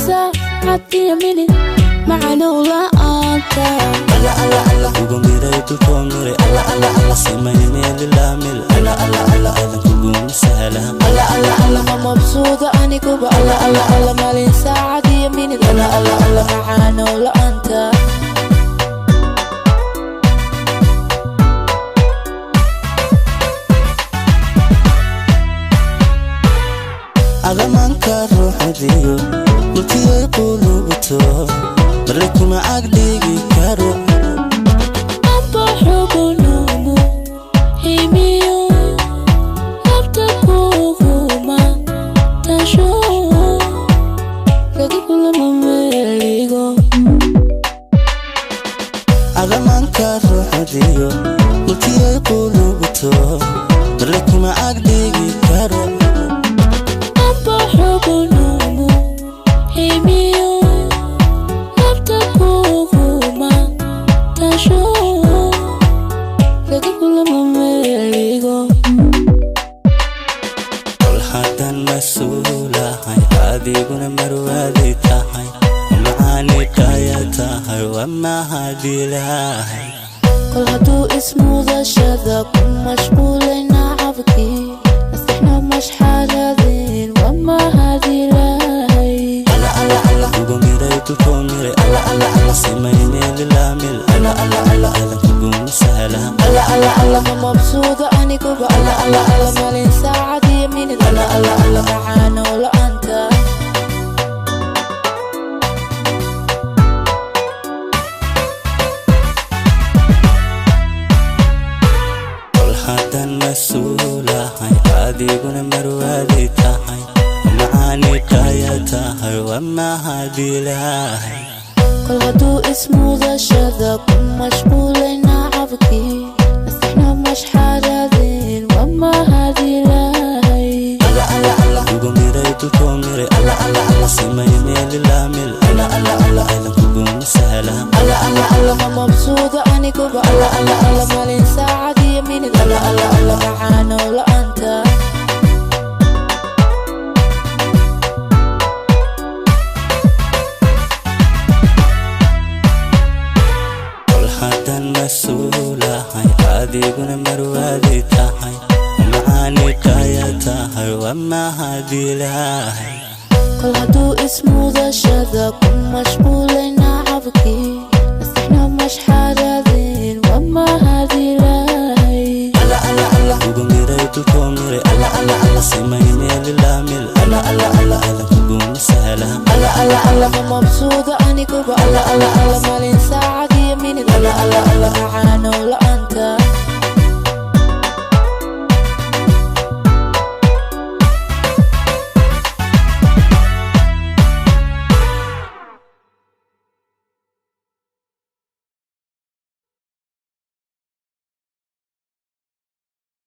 ساعتي مني معنا ولا أنت الله الله الله كوكو ميري تلكو ميري الله الله الله سيميني للامل الله الله الله أذن كوكو مسهلة الله الله الله ما مبسوطة أني كوبا الله الله الله مالين ساعتي مني الله الله الله معنا ولا أنت أغمانك الروح ديو ملتي قلوبتو مريكو معاك ديجي كارو أبا حبو نومو هيميو أبتكو غوما تشو لكي كل مميليغو أغمانك الروح ديو ملتي قلوبتو مريكو معاك ديجي كارو adiguna marwaadi tahay macaani kaya tahay wama hadilahay kol haduu ismuuda shada ku mashquulayna cabki nasixna mashxaladin wama hadilahay alla alla alla kugu miray tulko miray alla alla alla simayni lilamil alla alla alla adan kugu musahla alla alla alla ma mabsuuda ani kuba alla alla alla malin saacadi yamin alla alla alla macaana wala anta hadan mas'uulahay adiguna marwaadi tahay macaani kaya tahay wama hadilahay kol haduu ismuuda shada ku mashquulayna cabki nasixna mashxaladin wama hadilahay alla alla alla kugu miray tulko miray alla alla alla simayni lilamil alla alla alla adan kugu musahla alla alla alla ma mabsuuda ani kuba alla alla alla malin saacadi yamin alla alla alla macaana wala anta hadan mas'uulahay adiguna marwaadi tahay macaani kaya tahay wama hadilahay kol haduu ismuuda shada ku mashquulayna cabki nasixna mashxaladin wama hadilahay alla alla alla kugu miray tulko miray alla alla alla simayni